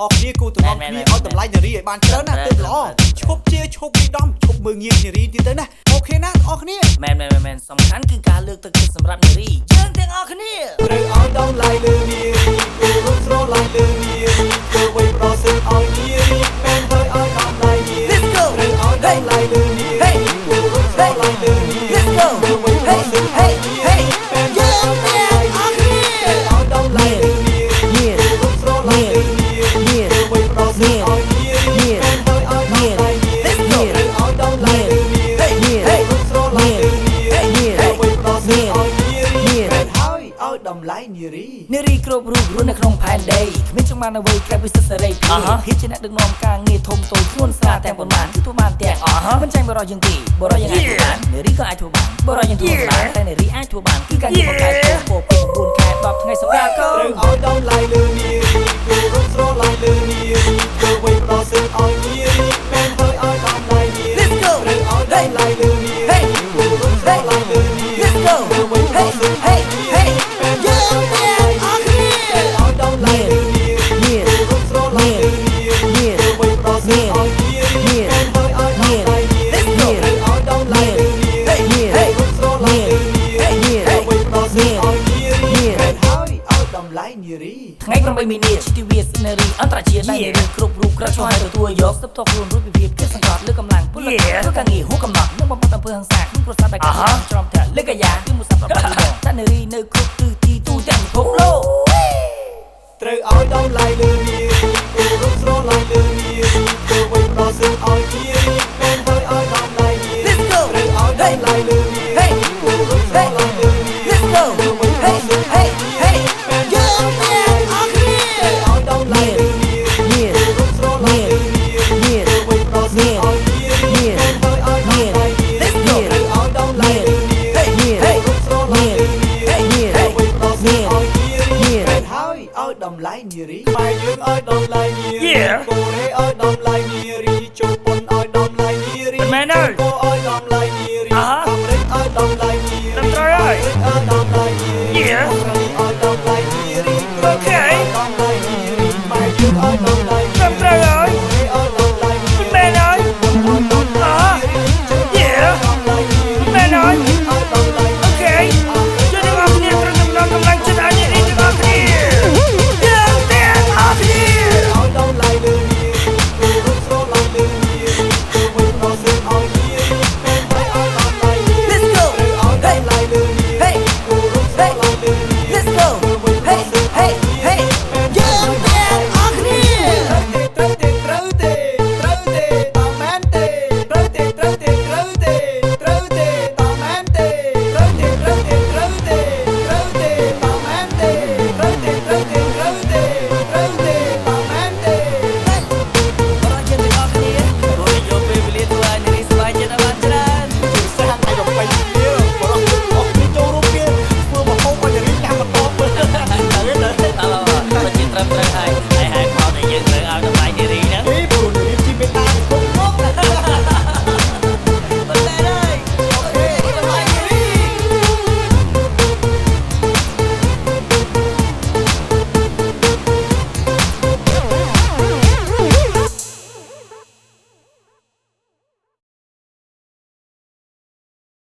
ออกนี้กูต้องออกนี้เอาแต่ไล่เนรีไอ้บ้านเจ้านะเติมล้อชกเจี๊ยชกวีดอมชกมือเงียบเนรีที่เติมนะโอเคนะออกนี้แมนสำคัญคือการเลือกตะกี้สำหรับเนรีเชิงเตียงออกนี้หรือเอาดอมไล่เนรีกูรู้โซ่ไล่เนรีกูไว้รอซื้อเอาเนรีแมนเธอเอาดอมไล่เนรีหรือเอาดอมไล่เนรีกูรู้โซ่ไล่เนรีกูไว้รอซื้อเอาเนรีแมนเธอเอาดอมไล่เนรีเอาดอมไล่เนรีกูรู้โซ่ไล่เนรีกูไว้รอซื้อเอาเนรีแมนเธอเอาดอมไล่เนรีหรือเอาดอมไล่เนรีกูรู้โซ่ไล่เนรีกูไว้รอซื้อเอาเนรีแมนเอาดอมไล่เนรีเนรีครบรูปรุ่นในក្នុងផែនដីគ្មានចង់បានអ្វីក្រៅពីសិទ្ធិសេរីភាពជាអ្នកដឹកនាំការងារធំតូចខ្លួនស្រាតែប៉ុន្មានគឺធ្វើបានទាំងមិនចាញ់បរិយយើងទីបរិយយើងអាចធ្វើបាន네រីក៏អាចធ្វើបានបរិយយើងធ្វើបានតែ네រីអាចធ្វើបានគឺការងារបង្កើតពោពោ9ខែ10ថ្ងៃសម្រាប់កូនត្រូវឲ្យដុំឡៃលើនីគឺរត់ស្រឡៃលើនីគឺវៃប្រសិទ្ធឲ្យនីមែនហើយឲ្យដុំឡៃនី Let's go ត្រូវឲ្យដុំឡៃលើនីគឺរត់ស្រឡៃលើនី Let's go គឺវៃប្រសិទ្ធឲ្យនីមែនហើយឲ្យដុំឡៃលើនីគឺរត់ស្រឡៃលើនីគឺវៃប្រសិទ្ធឲ្យនីមែនហើយឲ្យដុំឡៃនី Let's go ត្រូវឲ្យដុំឡៃលើនីគឺរត់ស្រឡៃលើនីគឺវៃប្រសិទ្ធឲ្យនីមែនហើយឲ្យដុំឡៃនីរីថ្ងៃ8មីនាជីទីវាស네រីអន្តរជាតិដែល네រីគ្រប់រូបក្រឆ្លើយទទួលយកសិបតខ្លួនរូបវិភាគគិតសង្កត់លើកម្លាំងពលកម្មធ្វើការងារហួសកំណត់និងបំផុតអំពើហិង្សាក្នុងប្រសាទដែលកំពុងច្រំធាក់លើកយ៉ាគឺមួយសប្តាហ៍តែ네រីនៅគ្រប់ទិសទីទូទាំងពិភពលោកត្រូវឲ្យដុំឡៃលើនីគឺរត់ស្រឡៃលើនីគឺវៃប្រសិទ្ធឲ្យនីមែនហើយឲ្យដុំឡៃនី Let's go ត្រូវឲ្យដុំឡៃលើនីគឺរត់ស្រឡៃលើនី Let's go គឺវៃប្រសិទ្ធឲ្យនីមែនហើយឲ្យដុំឡៃលើនីគឺរត់ស្រឡៃលើនីគឺវៃប្រសិទ្ធឲ្យនីមែនហើយឲ្យដុំឡៃនី Let's go ត្រូវឲ្យដុំឡៃលើនីគឺរត់ស្រឡៃលើនីគឺវៃប្រសិទ្ធឲ្យនីមែនហើយឲ្យដុំឡៃនីរីខ្មែរយើងឲ្យដុំឡៃនីរីកូរ៉េឲ្យដុំឡៃនីរីជប៉ុនឲ្យដុំឡៃនីរីមែនហើយកូឲ្យដុំឡៃនីរីអាមេរិកឲ្យដុំឡៃនីរីត្រូវហើយឲ្យដុំឡៃនីរីអូស្ត្រាលីឲ្យដុំឡៃនីរីអូខេដុំឡៃនីរីខ្មែរយើងឲ្យដុំឡៃនីរីត្រូវហើយកូរ៉េឲ្យដុំឡៃនីរីមែនហើយ ឲ្យដុំឡៃនីរីជប៉ុនឲ្យដុំឡៃនីរីមែនហើយឲ្យដុំឡៃនីរីអូខេជួយទាំងអស់គ្នាត្រូវចំណងកម្លាំងចិត្តឲ្យ네រីទាំងអស់គ្នាយើងទាំងអស់គ្នាឲ្យដុំឡៃលើនីគឺរត់ស្រឡៃលើនីគឺវៃប្រសិទ្ធឲ្យនីមែនហើយឲ្យដុំឡៃនី Let's go ឲ្យដុំឡៃលើនីគឺរត់ស្រឡៃលើនី Let's go គឺវៃប្រសិទ្ធឲ្យនីមែនយើងទាំងអស់គ្នាត្រូវទេតមែនទេត្រូវទេតមែនទេត្រូវទេតមែនទេត្រូវទេតមែនទេត្រូវទេតមែនទេត្រូវទេតមែនទេបរិយាទាំងអស់គ្នារួចយកពេលវេលាធ្វើឲ្យ네រីសប្បាយចិត្តបានច្រើនសាហាក់ឲ្យទៅពេញវាបរិយាអស់គ្នាចូលរួមគ្នាធ្វើមកហូបឲ្យរីញ៉ាំបន្តទៅអើបើជាត្រឹមត្រូវហើយ